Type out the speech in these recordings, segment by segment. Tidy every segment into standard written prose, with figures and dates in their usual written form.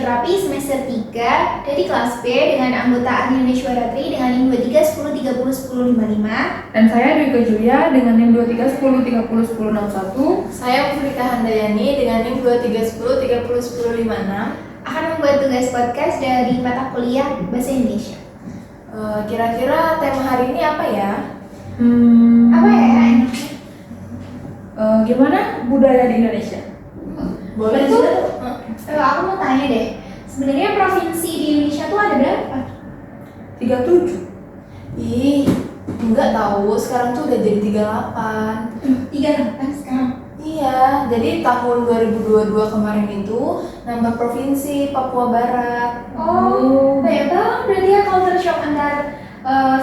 Fisioterapi semester 3 dari kelas B dengan anggota Adi Nishwaratri dengan NIM 23 10 30 10 55. Dan saya Dwika Julia dengan NIM 23 10 30 10 61. Saya Mufrika Handayani dengan NIM 23 10 30 10 56 akan membuat tugas podcast dari mata kuliah Bahasa Indonesia. Kira-kira tema hari ini apa ya? Apa ya enaknya? Gimana budaya di Indonesia? Boleh Itu, juga. aku mau tanya deh, sebenarnya provinsi di Indonesia tuh ada berapa? 37. Ih, enggak tahu. Sekarang tuh udah jadi 38. 38 sekarang. Iya, jadi tahun 2022 kemarin itu nambah provinsi Papua Barat. Oh, banyak banget berarti ya culture shock antar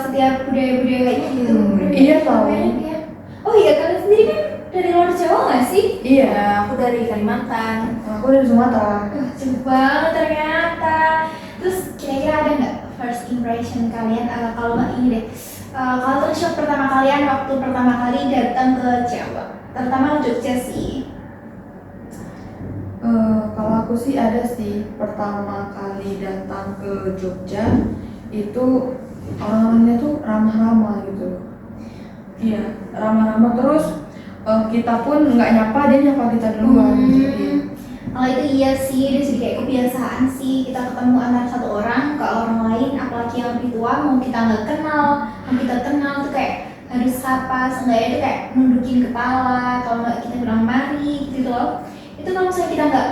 setiap budaya-budaya kayak gitu. Iya, tahu. Banyak ya. Oh iya, kalian sendiri kan dari luar Jawa nggak sih? Iya, Aku dari Kalimantan. aku dari Sumatera. Jauh banget ternyata. Terus kira-kira ada nggak first impression kalian kalau nggak ini deh, culture shock pertama kalian waktu pertama kali datang ke Jawa, terutama ke Jogja sih. Kalau aku sih ada sih, pertama kali datang ke Jogja itu orang-orangnya tuh ramah-ramah gitu. Iya, ramah-ramah terus kita pun nggak nyapa, dia nyapa kita duluan. Gitu. Kalau itu iya sih, itu jadi kayak kebiasaan sih kita ketemu antara satu orang ke orang lain, apalagi yang lebih tua, mau kita nggak kenal, mau kita kenal tuh kayak harus sapa, seenggaknya itu kayak nundukin kepala, kalau nggak kita bilang mari gitu loh. Itu kalau misalnya kita nggak,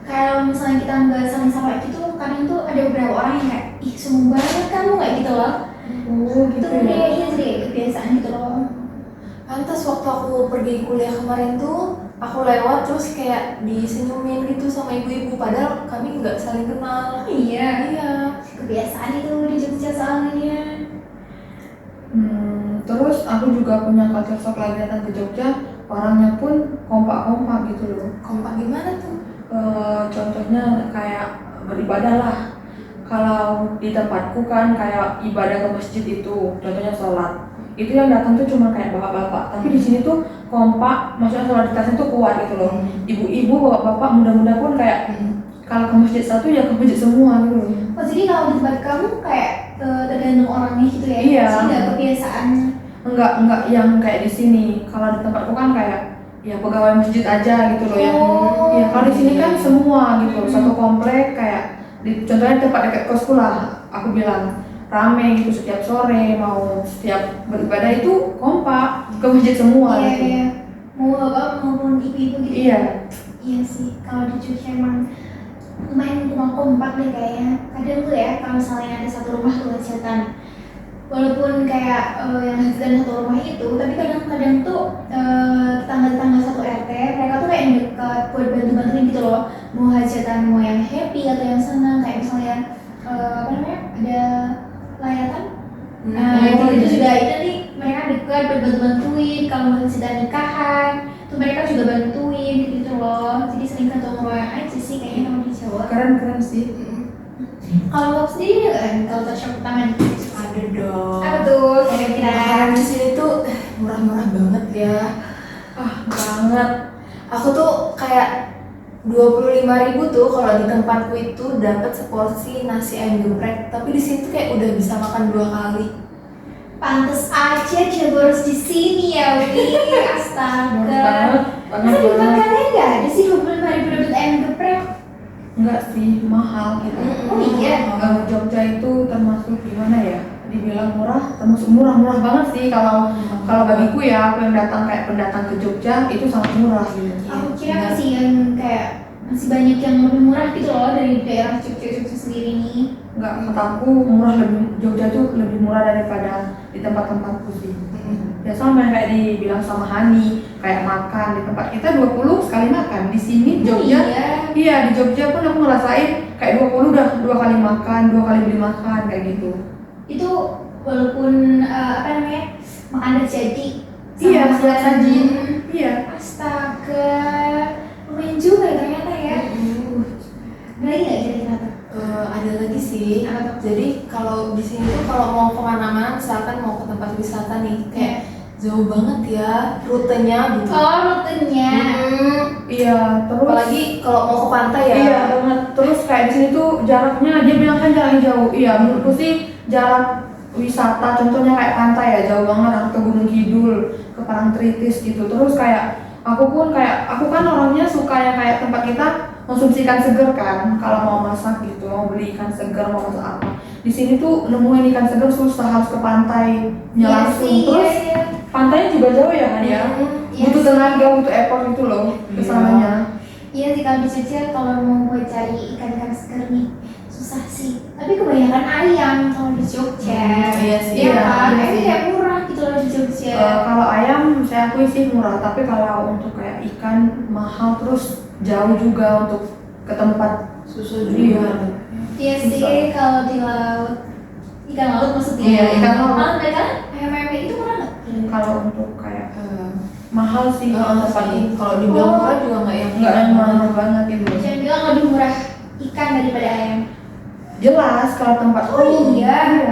kalau misalnya kita nggak saling sapa gitu, kadang tuh ada beberapa orang yang kayak ih sombong banget kamu kayak gitu loh. Oh Itu gitu ya. iya sih kebiasaan gitu loh. Pantas waktu aku pergi kuliah kemarin tuh, aku lewat terus kayak disenyumin gitu sama ibu-ibu, padahal kami nggak saling kenal. Iya, Iya. kebiasaan itu di Jogja soalnya. Terus aku juga punya culture shock lagi datang ke Jogja, orangnya pun kompak-kompak gitu loh. Kompak gimana tuh? Contohnya kayak beribadah lah. Kalau di tempatku kan kayak ibadah ke masjid itu, contohnya sholat. Itu yang datang tuh cuma kayak bapak-bapak. Tapi di sini tuh kompak, maksudnya solidaritasnya tuh kuat gitu loh. Ibu-ibu, bapak-bapak, muda-muda pun kayak kalau ke masjid satu ya ke masjid semua gitu loh. Oh jadi kalau di tempat kamu kayak tergantung orangnya gitu ya? Iya. Jadi nggak kebiasaan. Enggak yang kayak di sini. Kalau di tempatku kan kayak ya pegawai masjid aja gitu loh ya. Oh. Ya kalau di sini kan semua gitu, satu komplek kayak contohnya tempat dekat kosku lah, aku bilang rame gitu setiap sore mau setiap beribadah itu kompak ke masjid semua Iya, gitu. iya. Mau bapak maupun ibu-ibu gitu. Iya. Iya sih, kalau di Jogja emang lumayan rumah kompak deh kayaknya. Kadang tuh ya kalau misalnya ada satu rumah tuh hajatan, walaupun kayak yang hajatan satu rumah itu, tapi kadang-kadang tuh tetangga-tetangga satu RT mereka tuh kayak yang dekat buat bantu-bantuin gitu loh. Mau hajatan, mau yang happy atau yang senang, kayak misalnya apa namanya ada layatan. Nah itu juga itu nih mereka dekat buat bantu-bantuin. Kalau mau hajatan nikahan tuh mereka juga bantuin gitu loh. Jadi sering ketemu orang aja sih kayaknya kalau di Jawa. Keren sih. Kalau lo sendiri ada kan kalau shock pertama nih? Ada dong. Apa tuh kira-kira? Makanan di sini tuh murah-murah banget ya. Banget. Aku tuh kayak 25.000 tuh kalau di tempatku itu dapat seporsi nasi ayam geprek, tapi di sini tuh kayak udah bisa makan 2 kali. Pantes aja Jaboros di sini ya, Wi. Astaga. Masa di tempat kalian nggak ada sih 25.000 dapat ayam geprek? Enggak sih, mahal gitu. Oh iya. Jogja itu termasuk gimana ya? Dibilang murah, termasuk murah banget sih kalau bagiku ya, aku yang datang kayak pendatang ke Jogja itu sangat murah gitu. Aku kira masih yang kayak masih banyak yang lebih murah gitu loh dari daerah Jogja sendiri nih. Enggak, kata aku Jogja tuh lebih murah daripada di tempat-tempatku sih. Ya sama kayak dibilang sama Hani, kayak makan di tempat kita 20 sekali makan. Di sini Jogja, iya di Jogja pun aku ngerasain kayak 20 udah 2 kali makan, 2 kali beli makan kayak gitu. Itu walaupun apa namanya makan jadi Iya, siap saji. Iya. Astaga, lumayan juga ternyata ya. Ada lagi nggak kira-kira tuh? Ada lagi sih. Apa tuh? Jadi kalau di sini tuh kalau mau kemana-mana, misalkan mau ke tempat wisata nih, kayak Jauh banget ya rutenya gitu. Oh, rutenya. Iya, terus Apalagi kalau mau ke pantai ya. iya banget. Terus kayak di sini tuh jaraknya dia bilang kan jaraknya jauh. Iya, menurutku sih jarak wisata contohnya kayak pantai ya jauh banget, aku ke Gunung Kidul, ke Parangtritis gitu. Terus kayak aku kan orangnya suka yang kayak tempat kita konsumsi ikan seger kan kalau mau masak gitu, mau beli ikan seger mau masak apa. Di sini tuh nemuin ikan seger susah, harus ke pantainya Iya langsung. sih, Terus iya. pantainya juga jauh ya kan ya. Iya Butuh sih. tenaga, butuh effort gitu loh kesananya. Iya sih, kalau di Jogja kalau mau buat cari ikan-ikan seger nih susah sih. Tapi kebanyakan ayam kalau di Jogja. Iya sih. Iya Iya, kan, iya ayam sih. kayak murah gitu loh di Jogja. Kalau ayam saya akui sih murah, tapi kalau untuk kayak ikan mahal, terus jauh juga untuk ke tempat. Susah Iya. juga. Iya sih, susah. kalau di laut, ikan laut maksudnya. Iya, ikan laut. Malah mereka ayam-ayam itu murah nggak? Kalau untuk kayak mahal sih tempat ini. Kalau dibilang murah juga nggak yang Nggak yang mahal banget gitu. Jangan bilang lebih murah ikan daripada ayam. Jelas kalau tempat. Oh, iya.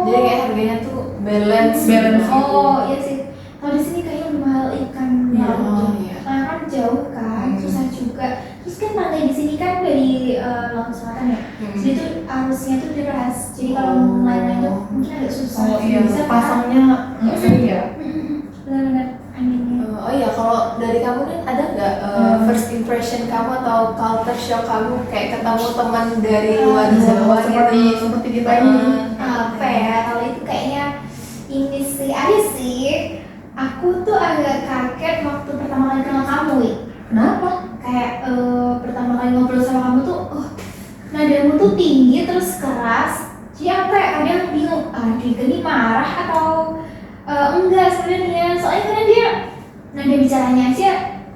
Jadi kayak harganya tuh balance. Balance. Oh iya sih. Kalau di sini kayaknya lebih mahal ikan Iya, laut. iya. Karena kan jauh kan, susah juga. Terus kan pantai di sini kan dari laut selatan ya. Jadi tuh arusnya tuh deras. Jadi kalau lain-lain tuh mungkin agak susah. Oh iya, Bisa kan? pasangnya nggak sering ya. Benar-benar anginnya. Oh iya, kalau dari kamu nih ada nggak first impression kamu atau culture shock kamu kayak ketemu teman dari luar Jawa Seperti kita ini. Apa ya? Kalau itu kayaknya ini sih, ada sih. Aku tuh agak kaget waktu pertama kali kenal kamu, Wi. Kenapa? Kayak pertama kali ngobrol sama kamu tuh, nadamu tuh tinggi terus keras. Jadi aku kayak kadang bingung, Dika ini marah atau enggak sebenarnya. Soalnya karena dia nada bicaranya aja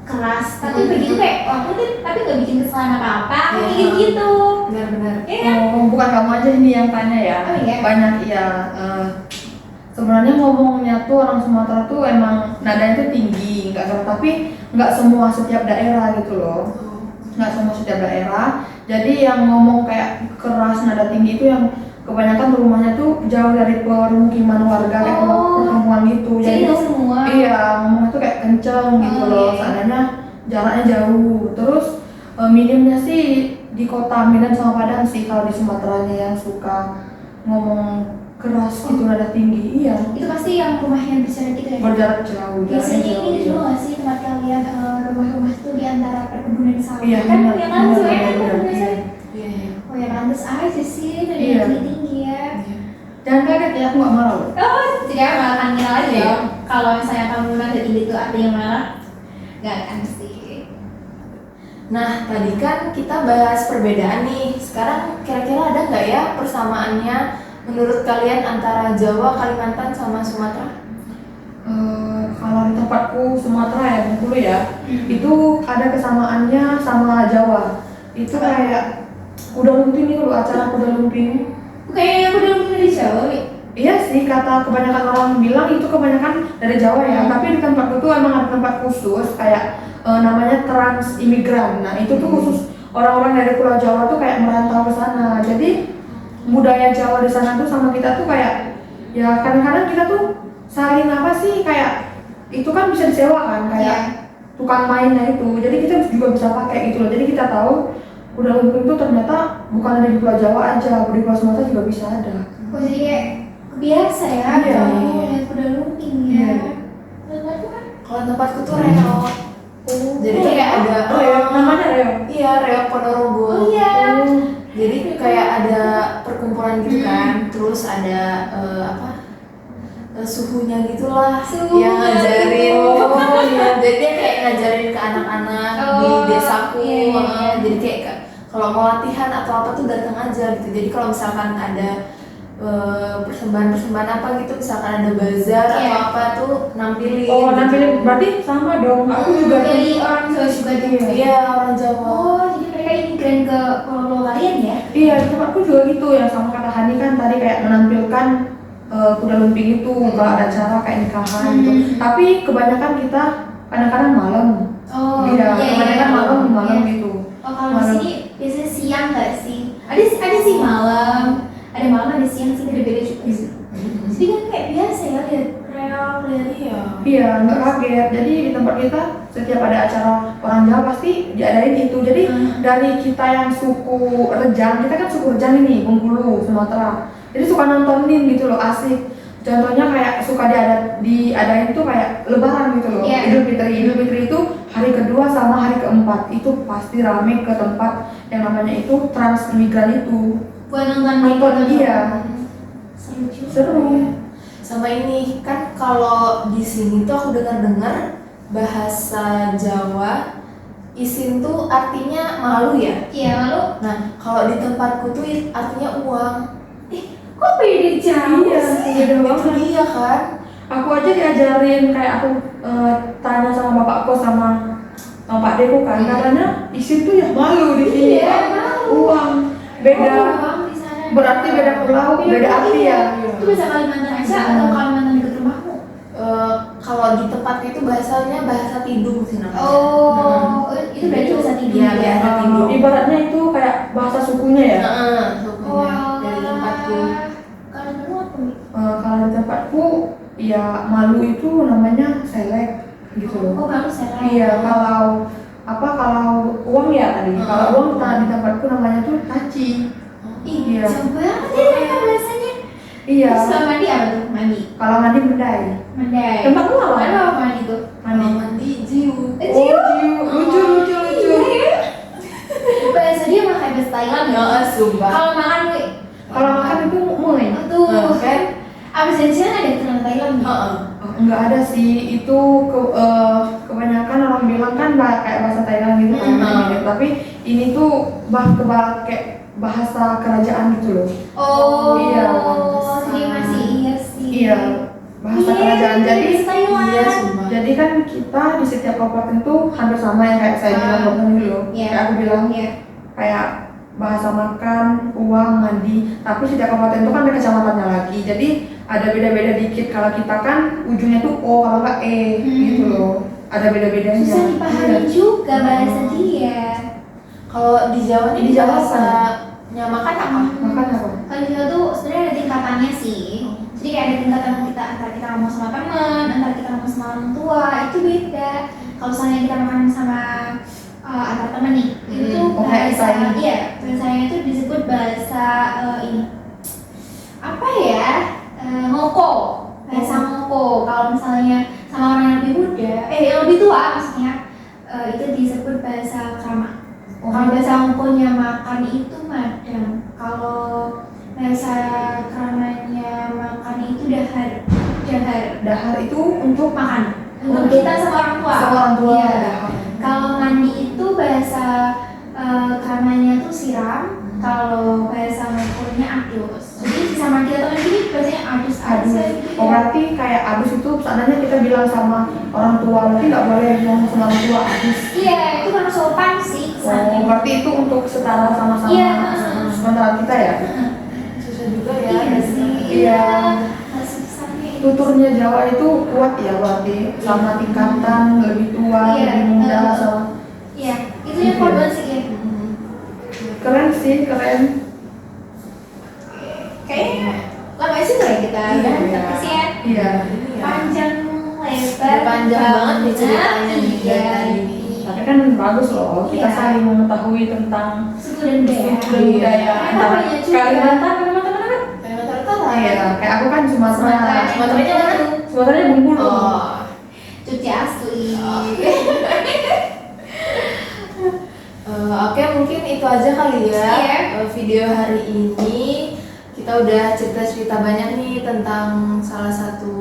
keras, tapi begitu kayak waktu itu tapi nggak bikin kesalahan apa-apa, Iya. kayak gitu. Benar-benar. Iya kan? Oh, bukan kamu aja ini yang tanya ya. Oh, iya? Banyak ya. Sebenarnya ngomongnya tuh orang Sumatera tuh emang nadanya tuh tinggi, nggak keras, tapi nggak semua setiap daerah gitu loh. Nggak semua setiap daerah. Jadi yang ngomong kayak keras nada tinggi itu yang kebanyakan rumahnya tuh jauh dari permukiman warga kayak perempuan gitu. Jadi Jadi nggak tuh semua. iya ngomongnya tuh kayak kenceng gitu Oh, loh. iya. Seandainya jaraknya jauh. Terus minimnya sih di kota Medan sama Padang sih, kalau di Sumateranya yang suka ngomong keras gitu nada tinggi. Iya. Itu pasti yang rumahnya besar gitu ya. Berjarak jauh. Biasanya jaraknya ini jauh, juga nggak sih tempat kalian rumah-rumah tuh di antara perkebunan sawit Iya, kan? benar, Ya kan, benar, sebenarnya kan benar, perkebunan iya. sawit. Iya, iya. Oh ya pantas aja sih, nada Iya. tinggi ya. Jangan kaget ya, aku nggak marah loh. Oh, tidak malah kan kenal aja Iya. ya. Kalau misalnya kamu nada tinggi itu artinya marah, nggak akan sih. Nah, tadi kan kita bahas perbedaan nih. Sekarang kira-kira ada nggak ya persamaannya menurut kalian antara Jawa, Kalimantan, sama Sumatera? Kalau di tempatku Sumatera ya, Bengkulu ya, itu ada kesamaannya sama Jawa. Itu kayak kuda lumping itu loh, acara kuda lumping. Kayaknya aku udah dari Jawa, Wi. Iya sih, kata kebanyakan orang bilang itu kebanyakan dari Jawa ya. Tapi di tempatku tuh emang ada tempat khusus kayak namanya trans imigran. Nah itu tuh khusus orang-orang dari Pulau Jawa tuh kayak merantau ke sana. Jadi budaya Jawa di sana tuh sama kita tuh kayak ya kadang-kadang kita tuh saling apa sih kayak itu kan bisa disewa kan kayak tukang mainnya itu. Jadi kita juga bisa pakai gitu loh. Jadi kita tahu kuda lumping itu ternyata bukan ada di Pulau Jawa aja, di Pulau Sumatera juga bisa ada. Oh jadi kayak biasa ya, Iya. kamu lihat kuda lumping ya. Iya. Tempatku kan? Kalau tempatku tuh reok. Jadi tuh kayak ada namanya reok. Iya, reok Ponorogo. Oh iya. Jadi kayak ada perkumpulan gitu kan, terus ada suhunya gitulah, Suhu. yang ngajarin. Oh iya, jadi dia kayak ngajarin ke anak-anak di Oh, desaku. iya. Jadi kayak kalau mau latihan atau apa tuh datang aja gitu. Jadi kalau misalkan ada persembahan-persembahan apa gitu, misalkan ada bazar Iya. atau apa tuh nampilin. Oh, gitu. nampilin berarti sama dong. Aku juga Dari orang Jawa juga gitu. Iya, orang Jawa. Oh, jadi mereka imigran ke pulau kalian ya? Iya, di tempatku juga gitu ya, sama kata Hani kan tadi kayak menampilkan kuda lumping itu kalau ada acara kayak nikahan gitu. Tapi kebanyakan kita kadang-kadang malam. Oh, Iya, kebanyakan malam Iya. gitu. Oh, kalau di Malam. sini biasanya siang nggak sih? Ada sih malam, ada malam ada siang sih, beda-beda juga sih. Jadi kan kayak biasa ya lihat reok, lihat Iya. kita setiap ada acara orang Jawa pasti diadain itu. Jadi dari kita yang suku Rejang, kita kan suku Rejang ini, Bengkulu, Sumatera. Jadi suka nontonin gitu loh, asik. Contohnya kayak suka diadain tuh kayak Lebaran gitu loh. Iya. Idul Fitri itu hari kedua sama hari keempat itu pasti rame ke tempat yang namanya itu Transmigran itu. Buat nonton Nonton, gitu. iya. Seru juga. Seru. Sama ini kan kalau di sini tuh aku dengar-dengar bahasa Jawa isin tuh artinya malu ya. Iya, lalu Nah, kalau di tempatku tuh artinya uang. kok beda jauh Iya, sih? beda Itu banget. dia kan. Aku aja diajarin kayak aku tanya sama bapakku sama Pak Deku kan, katanya isin tuh ya malu di sini. Iya, malu. Uang beda. Oh, uang di sana. Berarti beda pulau, beda arti ya. Itu bahasa Kalimantan aja atau Kalimantan dekat rumahmu? Kalau di tempatnya itu bahasanya bahasa Tidung sih namanya. Oh, itu berarti bahasa Tidung. Iya, bahasa Tidung. Ibaratnya itu kayak bahasa sukunya ya. Heeh, sukunya dari tempatku. Kalau dulu apa nih? Kalau di tempatku ya malu itu namanya selek gitu loh. Oh, baru saya. Iya, kalau uang ya tadi. Kalau uang di tempatku namanya tuh taci. Ih, Iya. jauh banget ya mereka bahasanya. Iya. Terus kalau mandi apa tuh? Mandi. Kalau mandi mendai. Mandai. Tempatmu apa? Mana apa mandi tuh? Mandi. Mandi jiu. Jiu. Lucu. Bahasa dia mah kayak bahasa Thailand ya. Sumpah. Kalau makan gue, Kalau makan itu mui. tuh kan abis dari sana ada kenalan Thailand nih. Heeh. Enggak ada sih, itu kebanyakan orang bilang kan kayak bahasa Thailand gitu kan. Mhm. Tapi ini tuh kayak bahasa kerajaan gitu loh. Oh, Iya. Jadi masih iya sih. Iya, bahasa kerajaan. Jadi bahasa Thailand. Iya, sumpah. jadi kan kita di setiap kabupaten tuh hampir sama yang kayak saya bilang barusan dulu loh. Iya. Kayak aku bilang Iya. kayak bahasa makan, uang, mandi. Tapi setiap kabupaten tuh kan ada kecamatannya lagi. Jadi ada beda-beda dikit. Kalau kita kan ujungnya tuh O, kalau nggak E gitu loh. Ada beda-bedanya. Susah dipahami Iya. juga bahasa dia. Kalau di Jawa nih Di Jawa bahasanya makan apa? Makan apa? Kalau kita tuh sebenarnya ada tingkatannya sih. Jadi kayak ada tingkatan kita antara kita ngomong sama teman, antara kita ngomong sama orang tua itu beda. Kalau misalnya kita makan sama antar teman nih, itu tuh Oh, kayak bahasa Thailand. iya bahasanya itu disebut bahasa ini apa ya ngoko, bahasa ngoko. Kalau misalnya sama orang yang lebih muda, yang lebih tua maksudnya itu disebut bahasa krama. Kalau bahasa ngkonya makan itu madang. Kalau bahasa kramanya makan itu dahar. Dahar itu untuk Makan. Untuk kita sama orang tua. sama orang tua. Iya. Dahar. Kalau mandi itu bahasa kramanya tuh siram. Kalau bahasa ngkonya adus. Jadi bisa mandi atau mandi bahasanya adus aja gitu. Oh, berarti kayak adus itu seandainya kita bilang sama orang tua, berarti nggak boleh ngomong sama orang tua adus. Iya, itu kan sopan sih kesannya. Oh, berarti itu untuk setara sama-sama Iya. sementara kita ya. Susah juga ya. Iya sih. Iya. Masih kesannya itu. Tuturnya Jawa itu kuat ya, berarti sama tingkatan, lebih tua, Iya. lebih muda, sama. Iya, itu yang kuat banget sih ya. Keren sih, keren. Kayaknya lama sih ya kita udah terus ya. Iya. Panjang lebar. Panjang banget nih ceritanya nih Iya. dari tadi nih. Tapi kan bagus loh, kita Iya. saling mengetahui tentang Suku dan budaya. suku dan budaya antara Iya juga. Kalimantan mana? Kalimantan Utara. Iya, kayak aku kan Sumatera. Sumateranya mana? Sumateranya Bengkulu. Oh. Cuci asli. Oke, mungkin itu aja kali ya. Iya. Video hari ini kita udah cerita-cerita banyak nih tentang salah satu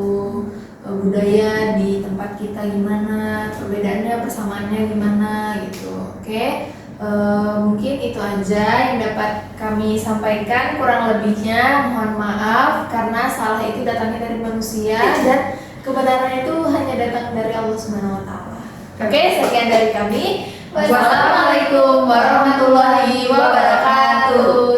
budaya di tempat kita gimana, perbedaannya, persamaannya gimana gitu. Oke, mungkin itu aja yang dapat kami sampaikan. Kurang lebihnya mohon maaf karena salah itu datangnya dari manusia dan kebenaran itu hanya datang dari Allah Subhanahu wa taala. Oke, sekian dari kami. Wassalamualaikum warahmatullahi wabarakatuh.